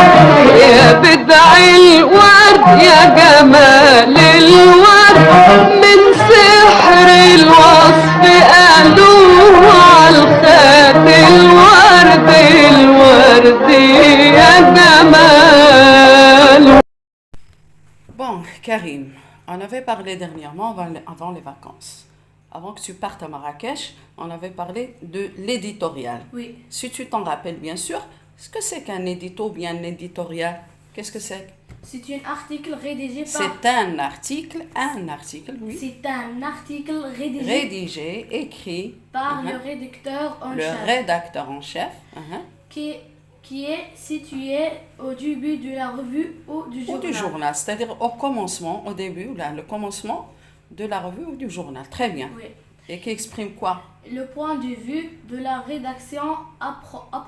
يا بدع الورد يا جمال الورد من سحر الوصف قالوا عالخات الورد الورد يا جمال. Bon, Karim, on avait parlé dernièrement avant les vacances. Avant que tu partes à Marrakech, on avait parlé de l'éditorial. Oui. Si tu t'en rappelles bien sûr, ce que c'est qu'un édito ou bien un éditorial? Qu'est-ce que c'est? C'est un article rédigé par... C'est un article, oui. C'est un article rédigé Rédigé, écrit par le rédacteur en le chef, rédacteur en chef qui est situé au début de la revue ou du ou journal. du journal, c'est-à-dire au commencement, au début, là, le commencement de la revue ou du journal. Très bien. Oui. Et qui exprime quoi? Le point de vue de la rédaction à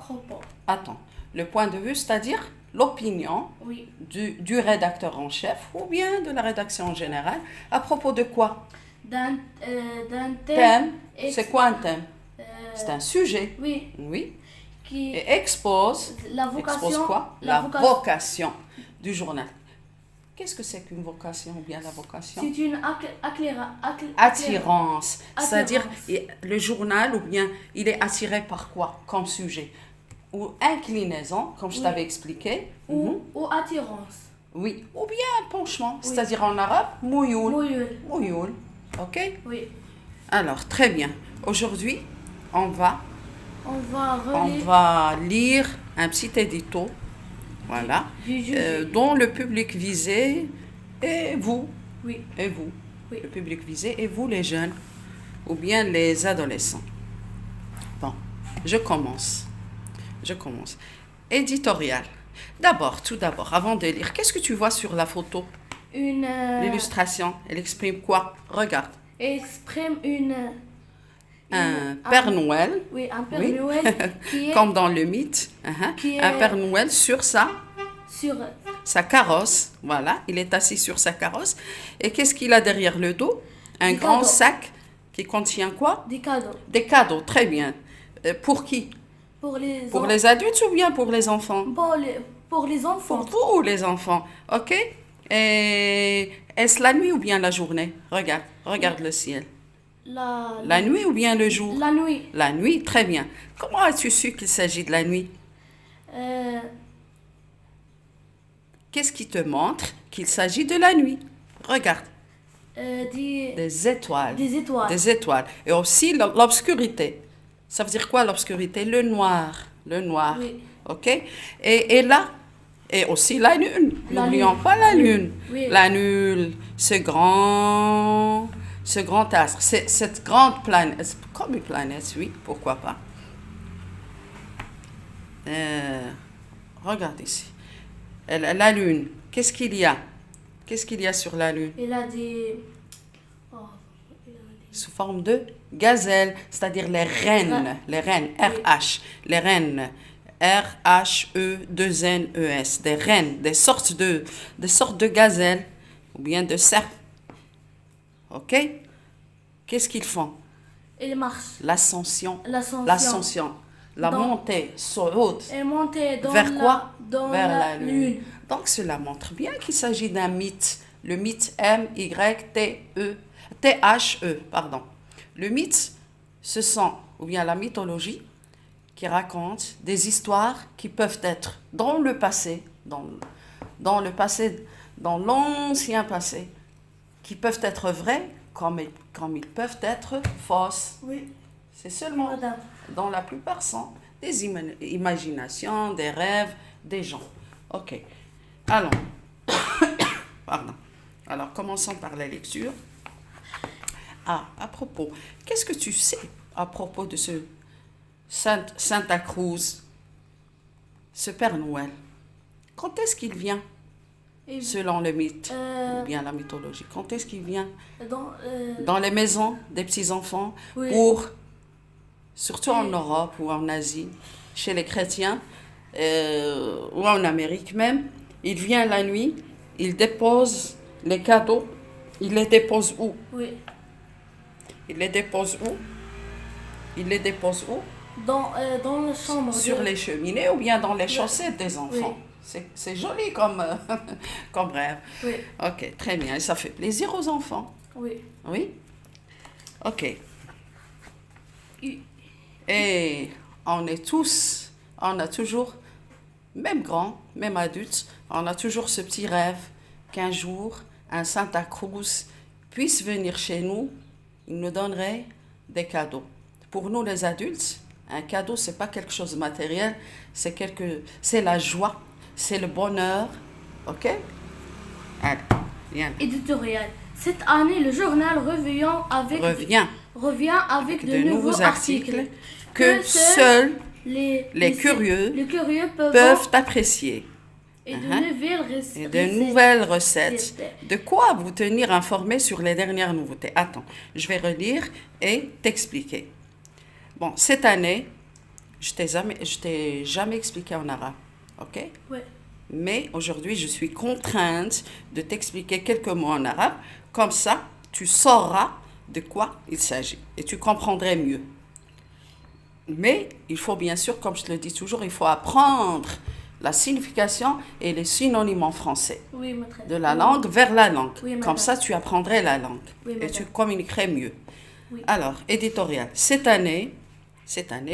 propos. Attends, le point de vue, c'est-à-dire l'opinion Oui. du rédacteur en chef ou bien de la rédaction en général à propos de quoi? D'un Thème. ex- C'est quoi un thème? euh, C'est un sujet. Oui. Oui. Qui Et expose la vocation. expose quoi? La vocation du journal. Qu'est-ce que c'est qu'une vocation ou bien la vocation? C'est une Attirance. C'est-à-dire Attirance. le journal ou bien il est attiré par quoi comme sujet? Ou inclinaison, comme je Oui. t'avais expliqué. ou attirance. Oui. Ou bien penchement. C'est-à-dire en arabe, mouyoul. Mouillul. Mouyoul. Ok? Oui. Alors, très bien. Aujourd'hui, on va On va lire un petit édito, voilà, du juge. dont le public visé est vous, Oui. et vous. Oui. Le public visé est vous les jeunes, ou bien les adolescents. Bon, je commence. Éditorial. Tout d'abord, avant de lire, qu'est-ce que tu vois sur la photo? Une L'illustration, elle exprime quoi? Regarde. exprime Un Père Noël. oui, un Père Oui. Noël qui est Comme dans le mythe, Qui un est- Père Noël sur sur sa carrosse. Voilà, il est assis sur sa carrosse. Et qu'est-ce qu'il a derrière le dos? Un Des grand cadeaux. sac qui contient quoi? des cadeaux Des cadeaux, très bien. Pour qui? pour les Pour les adultes ou bien pour les enfants? pour les enfants. Pour vous, les enfants. OK? Et est-ce la nuit ou bien la journée? Regarde le ciel. La nuit ou bien le jour? La nuit. La nuit, très bien. Comment as-tu su qu'il s'agit de la nuit? Qu'est-ce qui te montre qu'il s'agit de la nuit? Regarde, des étoiles. Des étoiles. Des étoiles. Et aussi l'obscurité. Ça veut dire quoi l'obscurité? Le noir. Le noir. Oui. OK? Et là, et aussi la lune. La N'oublions lune. pas la lune. Oui. La lune, ce grand astre, cette grande planète, comme une planète, oui, pourquoi pas. Regarde ici. La lune, qu'est-ce qu'il y a? Qu'est-ce qu'il y a sur la lune? Il a des oh, Sous forme de gazelle, c'est-à-dire les reines, RH, les reines, R-H-E-2-N-E-S, des reines, des sortes de gazelles, ou bien de cerfs. OK? Qu'est-ce qu'ils font? il marche. L'ascension, la Dans- montée, saute. Et monter dans Vers quoi? Vers la lune. Donc cela montre bien qu'il s'agit d'un mythe. Le mythe T-H-E, pardon. Le mythe, ce sont, ou bien la mythologie, qui raconte des histoires qui peuvent être dans le passé, dans l'ancien passé, qui peuvent être vraies comme ils peuvent être fausses. Oui. C'est seulement, Madame. dans la plupart, sont des imaginations, des rêves, des gens. OK. Allons. Pardon. Alors, commençons par la lecture. Ah, à propos, qu'est-ce que tu sais à propos de ce Santa Cruz, ce Père Noël? Quand est-ce qu'il vient, Et selon le mythe, ou bien la mythologie? Quand est-ce qu'il vient? dans Dans les maisons des petits-enfants, Oui. surtout en Europe ou en Asie, chez les chrétiens, ou en Amérique même, il vient la nuit, il dépose les cadeaux, il les dépose où? oui. Il les dépose où? Dans la chambre. Sur les cheminées ou bien dans les chaussettes des enfants? C'est joli comme, comme rêve. Oui. Ok, très bien. Et ça fait plaisir aux enfants. Oui. Oui? Ok. Et on a toujours, même grands, même adultes, on a toujours ce petit rêve qu'un jour, un Santa Cruz puisse venir chez nous, il nous donnerait des cadeaux. Pour nous, les adultes, un cadeau, c'est pas quelque chose de matériel, c'est la joie, c'est le bonheur. Ok? Allez, viens. Éditorial. Cette année, le journal revient avec de nouveaux articles que seuls les curieux peuvent peuvent apprécier. et de Et de nouvelles recettes. De quoi vous tenir informé sur les dernières nouveautés. Attends, je vais relire et t'expliquer. Bon, cette année, je t'ai jamais expliqué en arabe, ok? Ouais. Mais aujourd'hui, je suis contrainte de t'expliquer quelques mots en arabe. Comme ça, tu sauras de quoi il s'agit et tu comprendrais mieux. Mais il faut bien sûr, comme je te le dis toujours, il faut apprendre la signification et les synonymes en français. Oui, maîtresse. De la langue vers la langue. Oui, madame. Comme ça, tu apprendrais la langue Oui, et madame. tu communiquerais mieux. Oui. Alors, éditorial. Cette année,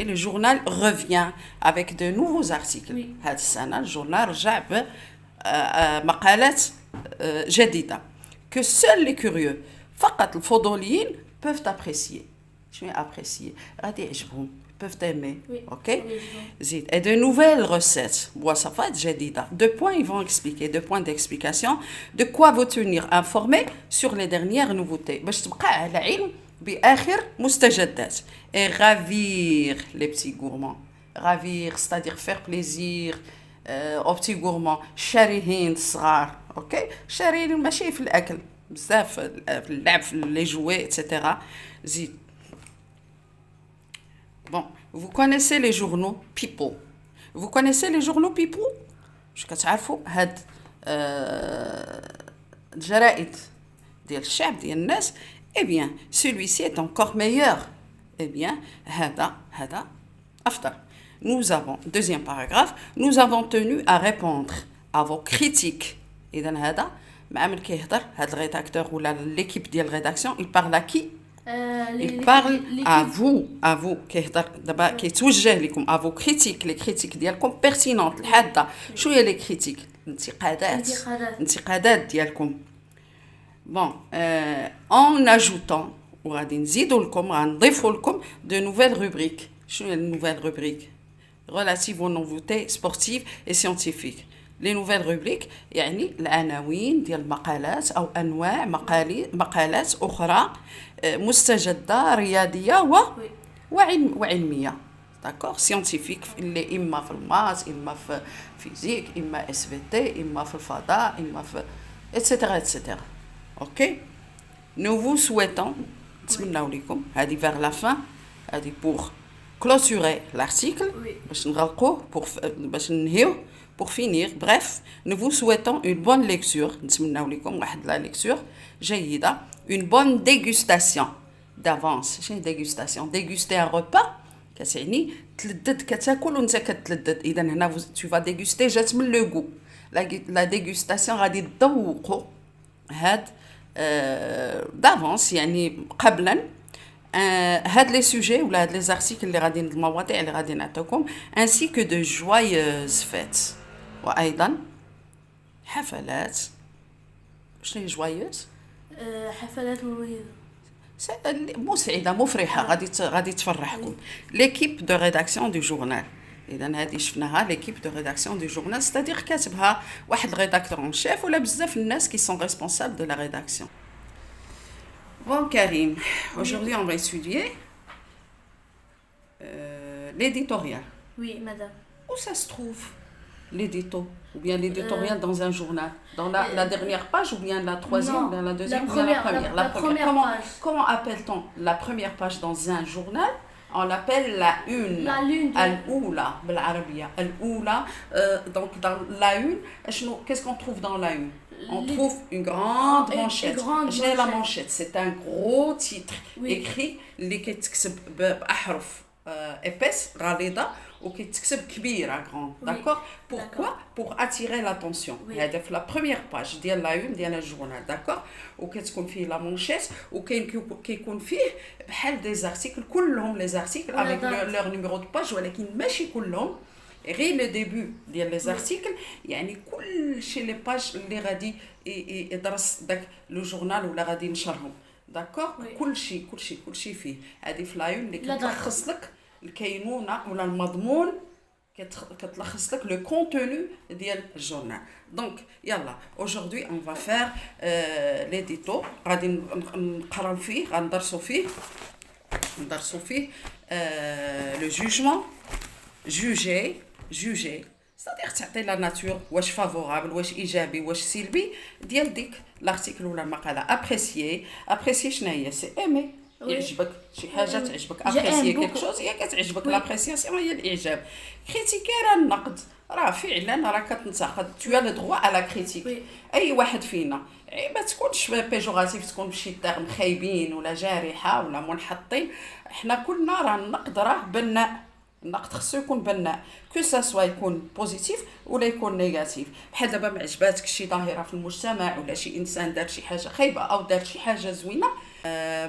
le journal revient avec de nouveaux articles. Oui. هذه السنة الجورنال رجع بمقالات جديدة que seuls les curieux فقط الفضوليين peuvent apprécier. Je vais apprécier. غادي يعجبهم. Peuvent aimer. Oui. Ok? Oui, زيد. Et de nouvelles recettes. وصفات جديدة. 2 points, ils vont expliquer. 2 points d'explication. De quoi vous tenir informé sur les dernières nouveautés. باش تبقى على علم بآخر مستجدات. Et ravir les petits gourmands. Ravir, c'est-à-dire faire plaisir aux petits gourmands. شاريين الصغار. Ok? شاريين ماشي في الأكل. بزاف في اللعب في les jouets, etc. زيد. Bon, vous connaissez les journaux People. Vous connaissez les journaux People? Je كتعرفوا هاد الجرائد ديال الشعب ديال الناس. Eh bien, celui-ci est encore meilleur. Eh bien, هذا أفضل. Nous avons, deuxième paragraphe, nous avons tenu à répondre à vos critiques. إذن هذا مع من كيهضر هاد الريداكتور ولا l'équipe ديال الريداكسيون, il parle à qui? Il parle à vous كيهضر دابا كيتوجه لكم à vos critiques, les critiques ديالكم pertinentes الحاده. شو هي les critiques؟ انتقادات ديالكم. Bon, en ajoutant وغادي نزيدوا لكم غنضيفوا لكم de nouvelles rubriques. شنو هي nouvelles rubriques relatives aux nouveautés sportives et scientifiques. Les nouvelles rubriques يعني العناوين ديال المقالات أو أنواع مقالات أخرى مستجدة رياضية وعلمية. داكور سيانتيفيك اللي إما في الماس إما في فيزيك إما اس في تي إما في الفضاء إما في etc. Ok? Nous vous souhaitons نتمناو لكم هذه vers la fin هذه pour clôturer l'article باش نغلقوه باش ننهيوه. Pour finir, bref, nous vous souhaitons une bonne lecture. نتمناو لكم واحد la lecture جيدة. Une bonne dégustation d'avance. شنو dégustation? Déguster un repas كتعني تلذذ كتاكل وانت كتلذذ. إذا هنا tu vas déguster جات من لو غو. La dégustation غادي تذوقوا هاد d'avance يعني قبلا هاد لي سوجي ولا هاد لي زارتيكل اللي غادي المواضيع اللي غادي نعطيكم ainsi que de joyeuses fêtes. وأيضا حفلات. شنو هي joyeuse؟ حفلات مميزة مسعدة مفرحة غادي تفرحكم. l'équipe de rédaction du journal. إذا هذه شفناها l'équipe de rédaction du journal, c'est-à-dire كاتبها واحد rédacteur en chef ولا بزاف الناس qui sont responsables de la rédaction. Bon Karim, aujourd'hui on va étudier l'éditorial. Oui, madame. Où ça se trouve l'édito? Ou bien l'éditorial dans un journal? Dans la dernière page ou bien la troisième, non, dans la deuxième la ou bien la première, première? la première page. Comment appelle-t-on la première page dans un journal? On l'appelle la une. La lune. Al-Oula, بالعربية. Al-Oula. Donc dans la une, qu'est-ce qu'on trouve dans la une? On trouve une grande manchette. J'ai la manchette. C'est un gros titre écrit اللي كيتكتب بأحرف épaisse غليظة وكيتكتب كبيره غران Oui. داكور D'accord. بوركوا بور اتيري لاتونسيون Oui. هذا في لا بروميير باج ديال لا يون ديال الجورنال داكور وكتكون فيه لا مونشيت وكاين كيكون فيه بحال دي زارتيكل كلهم لي زارتيكل ولا افيك date. لور نيميرو دو باج ولكن ماشي كلهم غير لو ديبي ديال لي زارتيكل يعني كل شي لي باج اللي غادي يدرس داك لو جورنال ولا غادي ينشرهم داكور Oui. كل شيء فيه هذه في لايون اللي لا كتلخص لك الكينونه ولا المضمون كتلخص لك لو كونتوني ديال الجورنال دونك يلا aujourd'hui on va faire l'édito غادي نقراو فيه غندرسوا فيه لو جوجمون جوجي c'est-à-dire تعطي لا ناتور واش فافورابل واش ايجابي واش سلبي ديال ديك لارتيكل ولا المقاله ابريسيي شنو هي سي ايمي Oui. يعجبك شي حاجه Oui. تعجبك J'aime ابريسيي كيك beaucoup. شوز هي كتعجبك Oui. لابريسياسيون هي الاعجاب كريتيكي راه النقد راه فعلا راه كتنتقد تو لو دروا على كريتيك Oui. اي واحد فينا ما تكونش بيجوراتيف تكون بشي ترم خايبين ولا جارحه ولا منحطين حنا كلنا راه النقد راه بناء النقد خصو يكون بناء كو سوا يكون بوزيتيف ولا يكون نيجاتيف بحال دابا ما عجباتك شي ظاهره في المجتمع ولا شي انسان دار شي حاجه خايبه او دار شي حاجه زوينه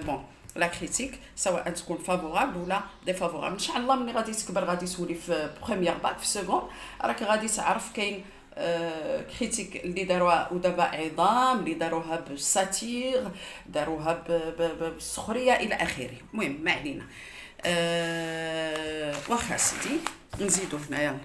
بون لا كريتيك سواء تكون فافورابل ولا ديفافورابل ان شاء الله ملي غادي تكبر غادي تولي في بروميير باك في سكوند راك غادي تعرف كاين كريتيك اللي داروها ودابا عظام اللي داروها بالساتير داروها بالسخريه الى اخره المهم ما علينا واخا سيدي نزيدو هنايا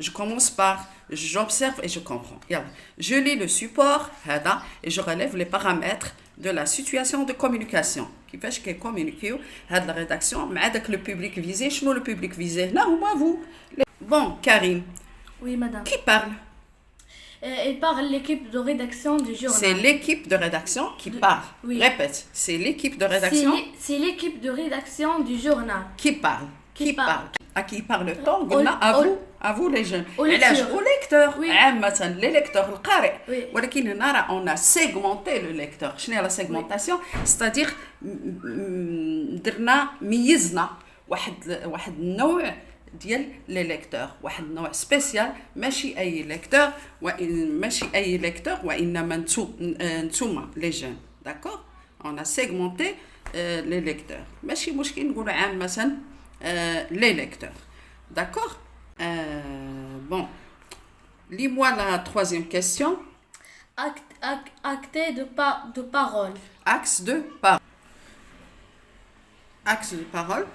je commence par j'observe et je comprends يلا je lis le support هذا et je relève les paramètres de la situation de communication كيفاش كيكومونيكيو هاد لا ريداكسيون مع داك لو بوبليك فيزي شنو لو بوبليك فيزي هنا هما فو بون كريم Oui, madame. qui parle Il parle l'équipe de rédaction du journal. c'est l'équipe de rédaction qui parle oui. répète c'est l'équipe de rédaction C'est l'équipe de rédaction du journal. qui parle Qui parle. à qui parle-t-on قلنا à vous les jeunes Au علاش lecteur. au lecteur Oui. عامة les lecteurs القارئ Oui. ولكن هنا راه on a segmenté le lecteur شنو هي la segmentation c'est-à-dire درنا ميزنا واحد النوع ديال لي ليكتور واحد النوع سبيسيال ماشي اي ليكتور وانما نتوما لي جون داكور on a segmenté les lecteurs ماشي مشكل نقولوا عامة les lecteurs d'accord bon lis-moi la troisième question Acte de parole. axe de parole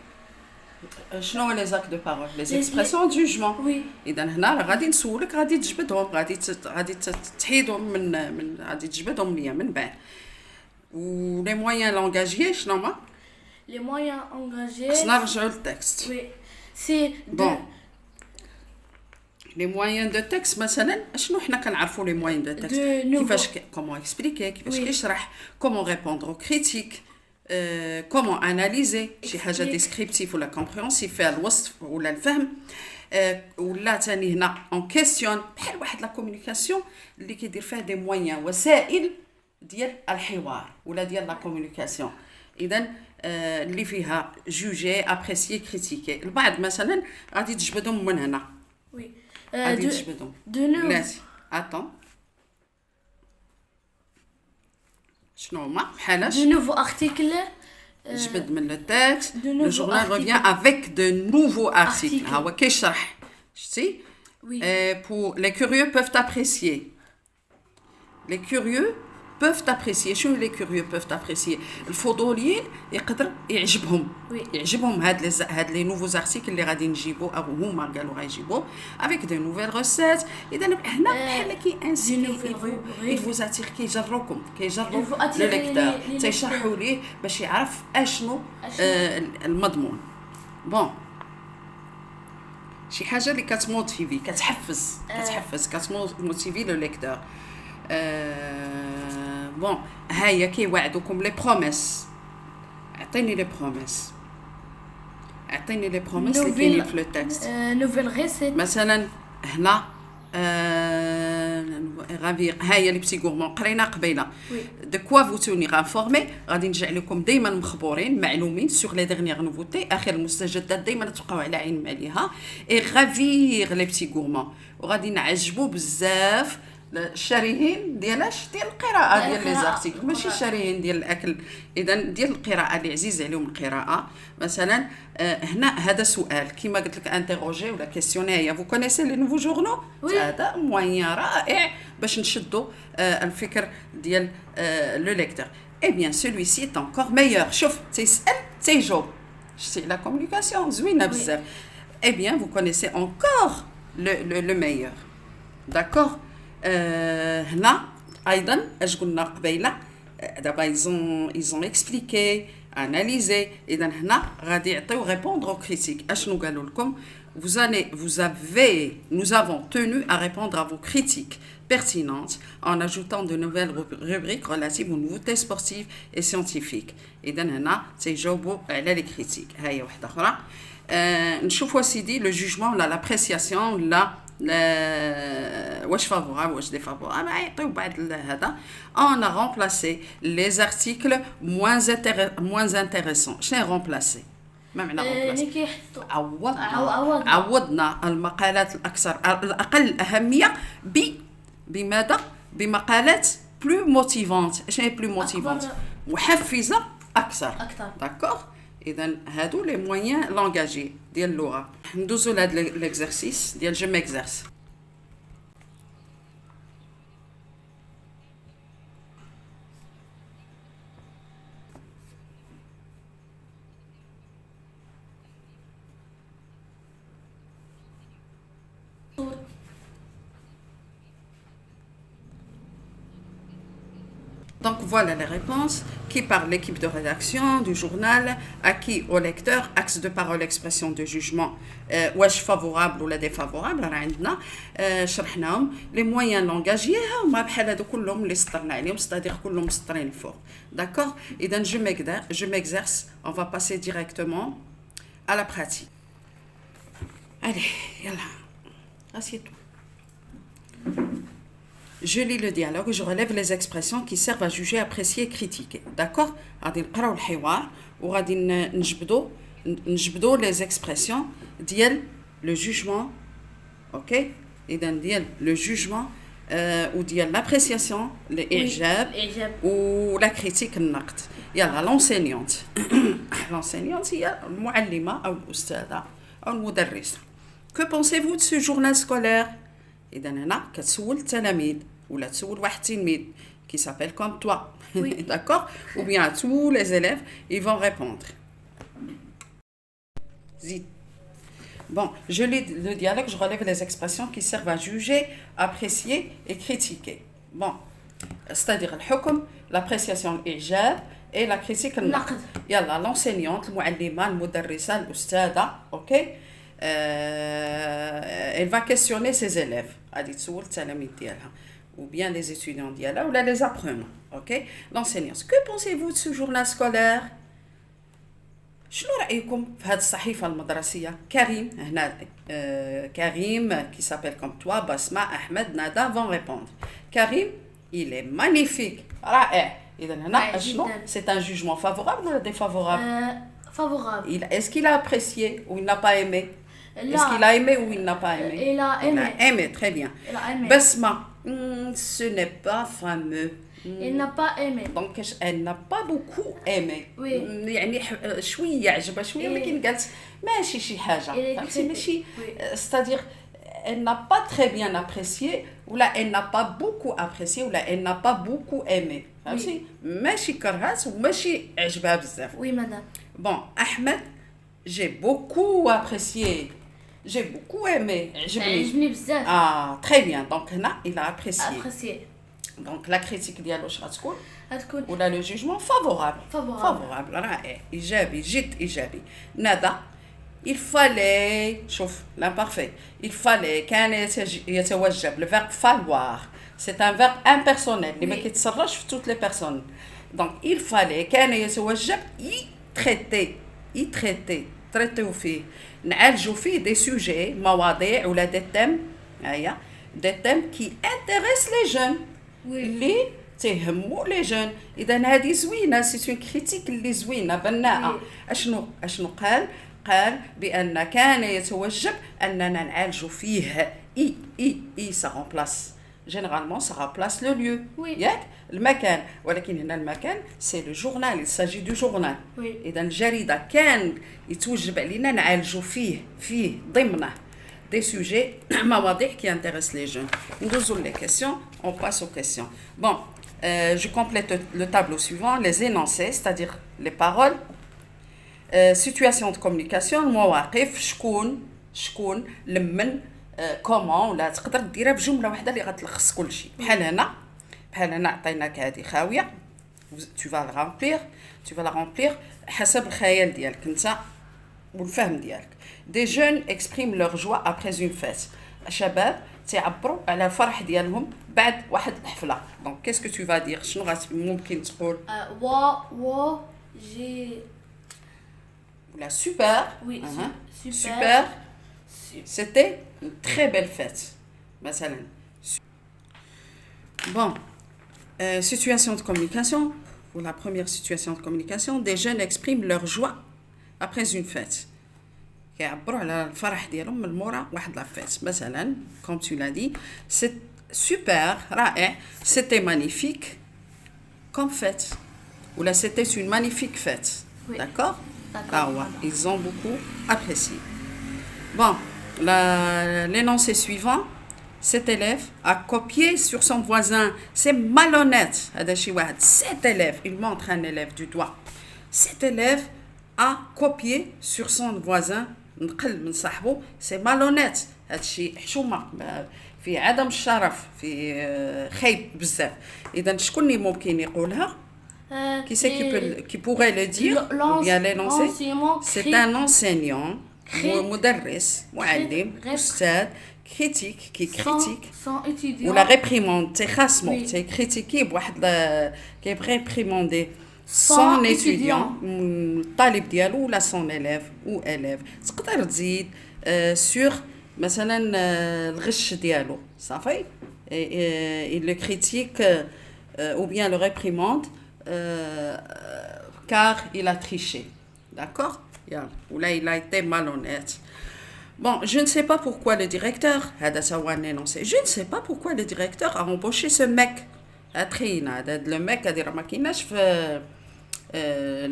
شنو هو لي زاك دو بارول لي Les- زيكسبرسيون دو جوجمون Oui. اذا هنا راه غادي نسولك غادي تجبدهم غادي تحيدهم من غادي تجبدهم ليا من بعد و لي مويان لونغاجيي شنو هما Les moyens engagés. خصنا نرجعوا للتكست Oui. C'est de. بون لي مويان دو تكست مثلا شنو حنا كنعرفوا لي مويان دو تكست De nouveau. كيفاش كومون اكسبليكي كيفاش Oui. كيشرح كومون ريبوندر او كريتيك كومون اناليزي شي حاجه Explique. ديسكريبتيف ولا كومبريهنسيف فيها الوصف ولا الفهم ولا ثاني هنا اون كيسيون بحال واحد لا كومونيكاسيون اللي كيدير فيها دي مويان وسائل ديال الحوار ولا ديال لا كومونيكاسيون اذا اللي فيها جوجي ابريسيي كريتيكي البعض مثلا غادي تجبدهم من هنا Oui. غادي تجبدهم De nouveau. بلاتي اتون شنو هما بحالاش De nouveaux articles. جبد من لو تكست de لو nouveaux جورنال articles. ريفيان افيك دو نوفو ارتيكل Articles. ها هو كيشرح شتي Oui. pour les curieux peuvent apprécier les curieux peuvent apprécier شنو les curieux peuvent apprécier الفضوليين يقدر يعجبهم Oui. يعجبهم هاد لي نوفو ارتيكل اللي غادي نجيبو او هما قالوا غيجيبو avec de nouvelles recettes اذا هنا بحال كي انسي nouvelles rubriques. il vous attire كيجروكم كيجروا Il faut لو attirer ليكتور les تيشرحوا ليه باش يعرف اشنو المضمون بون شي حاجه اللي كتموتيفي كتحفز كتموتيفي لو ليكتور بون هيا كيوعدوكم لي بروميس اعطيني لي بروميس اللي كاينين في لو تكست Nouvelle recette. مثلا هنا ravir هاهي لي بتي غورمون قرينا قبيله de quoi vous tenir informé غادي نجعلكم دائما مخبورين معلومين sur les dernières nouveautés اخر المستجدات دائما تبقاو على عين عليها et ravir les petits gourmands وغادي نعجبوا بزاف الشاريين ديال القراءه ديال لي زارتيكل ماشي الشاريين ديال الاكل اذا ديال القراءه اللي عزيز عليهم القراءه مثلا هنا هذا سؤال كيما قلت لك انتروجي ولا كيسيونير vous connaissez les nouveaux journaux هذا موين رائع باش نشدوا الفكر ديال لو ليكتور اي بيان celui-ci est encore meilleur شوف تيسال تيجاوب شتي لا كومونيكاسيون زوينه بزاف اي بيان vous connaissez encore le meilleur d'accord هنا ايضا اش قلنا قبيله دابا ils ont expliqué analysé اذا هنا غادي يعطيو répondre aux critiques اشنو قالوا لكم nous avons tenu à répondre à vos critiques pertinentes en ajoutant de nouvelles rubriques relatives aux nouveautés sportives et scientifiques اذا هنا تيجاوبوا على لي كريتيك هاهي واحده اخرى نشوفوا سيدي لو جوجمون ولا لابريسياسيون ولا واش فافورابل واش ديفافورابل يعطيو بعض هذا on a remplacé les articles moins intéressants شنو remplacer ما معنى remplacer عوضنا المقالات الاقل اهميه بماذا بمقالات plus motivantes شنو plus motivantes محفزه اكثر داكور اذا هادو لي مويان لانغاجي ديال اللغه ندوزو لهاد ليكزارسيس ديال جو ميكزارس Donc voilà les réponses qui par l'équipe de rédaction du journal, acquis au lecteur, axe de parole, expression de jugement, واش favorable ولا défavorable راه عندنا شرحناهم les moyens langagiers هما بحال هادو كلهم اللي سطرنا عليهم c'est-à-dire كلهم مسطرين الفوق d'accord اذا je m'exerce on va passer directement à la pratique allez يلا assieds-toi. Je lis le dialogue et je relève les expressions qui servent à juger, apprécier et critiquer. D'accord? غادي نقراو الحوار وغادي نجبدوا les expressions ديال le jugement. OK? إذا ديال le jugement وديال l'appréciation, الإعجاب ولا critique النقد. يلا l'enseignante. L'enseignante هي المعلمة أو الأستاذة أو المدرسة. Que pensez-vous de ce journal scolaire? إذا هنا كتسول التلاميذ ولا تسول واحد التلميذ qui s'appelle comme toi. Oui. D'accord? Ou bien tous les élèves, ils vont répondre. Zid. Bon, je lis le dialogue, je relève les expressions qui servent à juger, apprécier et critiquer. Bon, c'est-à-dire le hukm, l'appréciation, l'ijab et la critique, le naqd. Yalla, l'enseignante, المعلمة, المدرسة, الأستاذة, ok? Elle va questionner ses élèves غادي تسول التلاميذ ديالها ou bien les étudiants ديالها ولا les apprenants OK l'enseignante que pensez-vous de ce journal scolaire شنو رأيكم في هذه الصحيفة المدرسية كريم هنا كريم qui s'appelle comme toi Basma Ahmed Nada vont répondre Karim il est magnifique رائع إذا هنا شنو c'est un jugement favorable ou défavorable favorable est-ce qu'il a apprécié ou il n'a pas aimé Est-ce qu'il a aimé ou il n'a pas aimé? Il a aimé. Il a aimé, très bien. Il a aimé. Basma, ce n'est pas fameux. Il n'a pas aimé. Donc, elle n'a pas beaucoup aimé. Oui. يعني شوية عجبها شوية ولكن قالت ماشي شي حاجة. فهمتي ماشي c'est-à-dire elle n'a pas très bien apprécié ou là elle n'a pas beaucoup apprécié ou là elle n'a pas beaucoup aimé. فهمتي ماشي كرهات وماشي عجبها بزاف. Oui, madame. Bon, Ahmed, j'ai beaucoup apprécié. J'ai beaucoup aimé. Ah, très bien. Donc, là, il a apprécié. Donc, la critique dialogue ou là, le jugement favorable. Favorable. Ijabi, jit ijabi. Nada. Il fallait, chauffe, l'imparfait. Il fallait, كان يتوجب, le verbe falloir. C'est un verbe impersonnel. Il ne s'arrache toutes les personnes. Donc, il fallait, كان يتوجب, traiter فيه نعالجوا فيه des sujets مواضيع ولا des thèmes هيا des thèmes qui intéressent les jeunes. Oui. اللي تهموا لي جون. اذا هذه زوينه، سي اون كريتيك اللي زوينه بناءه. Oui. اشنو قال بان كان يتوجب اننا نعالجوا فيه اي ça remplace généralement ça remplace le lieu. Oui. ياك المكان، ولكن هنا المكان سي لو جورنال، il s'agit du journal. Oui. اذا الجريده كان يتوجب علينا نعالجوا فيه ضمنه des sujets مواضيع qui intéressent les jeunes. Nous les questions, on passe aux questions. Bon, je complète le tableau suivant, les énoncés, c'est-à-dire les paroles. Situation de communication، المواقف، شكون لمن، comment، ولا تقدر ديرها بجمله واحده اللي غتلخص كل شيء. بحال هنا عطيناك هذه خاويه، tu vas la remplir حسب الخيال ديالك انت والفهم ديالك. Des jeunes expriment leur joie après une fête. الشباب تعبروا على الفرح ديالهم بعد واحد الحفله. Donc qu'est-ce que tu vas dire؟ شنو ممكن تقول؟ j'ai... La super. Oui, Super. C'était une très belle fête. مثلا. Bon. Situation de communication. Pour la première situation de communication, des jeunes expriment leur joie après une fête. كيعبروا على الفرح ديالهم من مورا واحد لا فيت. مثلا comme tu l'as dit, c'est super رائع, c'était magnifique comme fête, ou là c'était une magnifique fête. Oui. D'accord. D'accord. Ah ouais, ils ont beaucoup apprécié. Bon, l'énoncé suivant, cet élève a copié sur son voisin. C'est malhonnête. Cet élève, il montre un élève du doigt. Cet élève a copié sur son voisin. نقل من صاحبه. C'est malhonnête. هذا الشيء حشومه، في عدم الشرف، في خيب بزاف. اذا شكون اللي ممكن يقولها؟ Qui c'est qui pourrait le dire ou bien l'énoncer? C'est un enseignant, مدرس، معلم، أستاذ، critique qui critique. Sans étudiant. Ou la réprimande، تخاصمو، تكريتيكي بواحد كيبغي ريبريموندي son étudiant، الطالب ديالو ولا son élève ou élève. تقدر تزيد sur مثلا الغش ديالو صافي. il le critique ou bien le réprimande car il a triché. D'accord. Ou là il a été malhonnête. Bon, je ne sais pas pourquoi le directeur, je ne sais pas pourquoi le directeur a embauché ce mec. Le mec a dit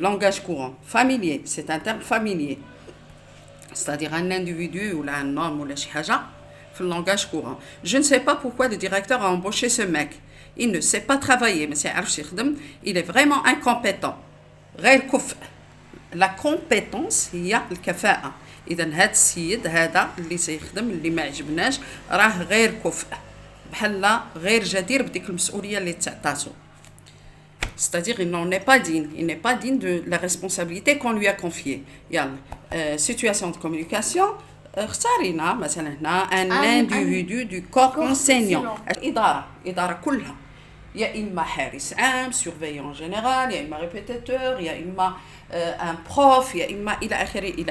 langage courant, familier, c'est un terme familier. C'est-à-dire un individu ou un homme ou le langage courant. Je ne sais pas pourquoi le directeur a embauché ce mec. Il ne sait pas travailler, mais il est vraiment incompétent. La compétence هي الكفاءة. إذا هذا السيد هذا اللي سيخدم اللي ما عجبناش راه غير كفء، بحال غير جدير بديك المسؤولية اللي تعطاتو. C'est-à-dire il n'en est pas digne, il n'est pas digne de la responsabilité qu'on lui a confiée. يلا situation de communication. اختارينا مثلا هنا un individu du corps enseignant. الإدارة كلها، يا إما حارس عام surveillant général، يا إما répétiteur، يا إما un prof، يا إما إلى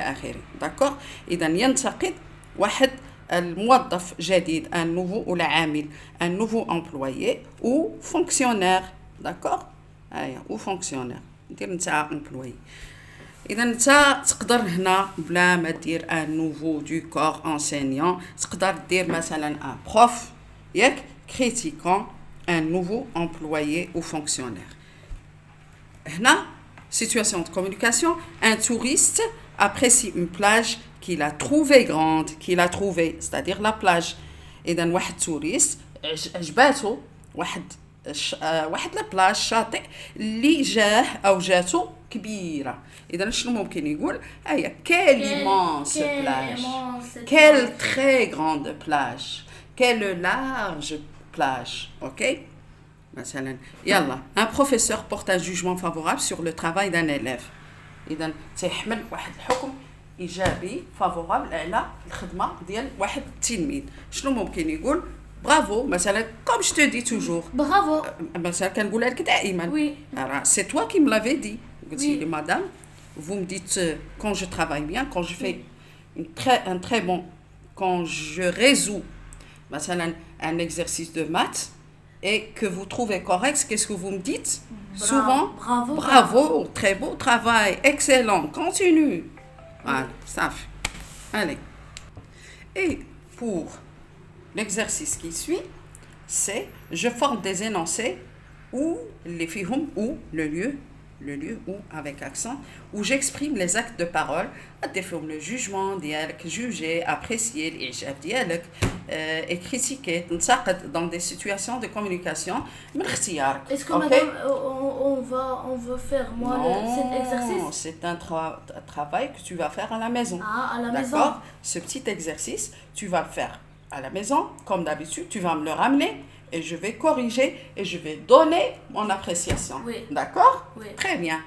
آخره. d'accord. إذا ينتقد واحد الموظف جديد، un nouveau ولا عامل، un nouveau employé ou fonctionnaire. d'accord. ou fonctionnaire ندير نتا employé. إذا نتا تقدر هنا بلا ما دير un nouveau du corps enseignant تقدر دير مثلا un prof ياك critiquant un nouveau employé ou fonctionnaire. هنا situation de communication, un touriste apprécie une plage qu'il a trouvée grande, c'est-à-dire la plage. إذا واحد توريست عجباتو واحد لا بلاج شاطئ اللي جاه او جاتو كبيره. اذا شنو ممكن يقول؟ quelle immense plage, quelle très grande plage, quelle large plage. ok. مثلا يلا un professeur porte un jugement favorable sur le travail d'un élève. اذا تيحمل واحد الحكم ايجابي فافورابل على الخدمه ديال واحد التلميذ. شنو ممكن يقول؟ bravo مثلا comme je te dis toujours. bravo مثلا كنقولها لك دائما. oui. c'est toi qui me l'avais dit. قلتي لي madame, vous me dites quand je travaille bien, quand je fais un très bon, quand je résous مثلا un exercice de maths et que vous trouvez correct, qu'est-ce que vous me dites? Souvent, Bravo. bravo, très beau travail, excellent, continue. Voilà, ça fait. Allez. Et pour l'exercice qui suit, c'est je forme des énoncés où les fihum, ou le lieu où avec accent, où j'exprime les actes de parole, le jugement, juger, apprécier, l'ijab dialogue, et critiquer, dans des situations de communication. Est-ce que Ok? madame, on va faire cet exercice? Non, c'est un travail que tu vas faire à la maison. Ah, à la maison. D'accord? Ce petit exercice, tu vas le faire à la maison, comme d'habitude, tu vas me le ramener et je vais corriger et je vais donner mon appréciation. Oui. D'accord? Oui. Très bien.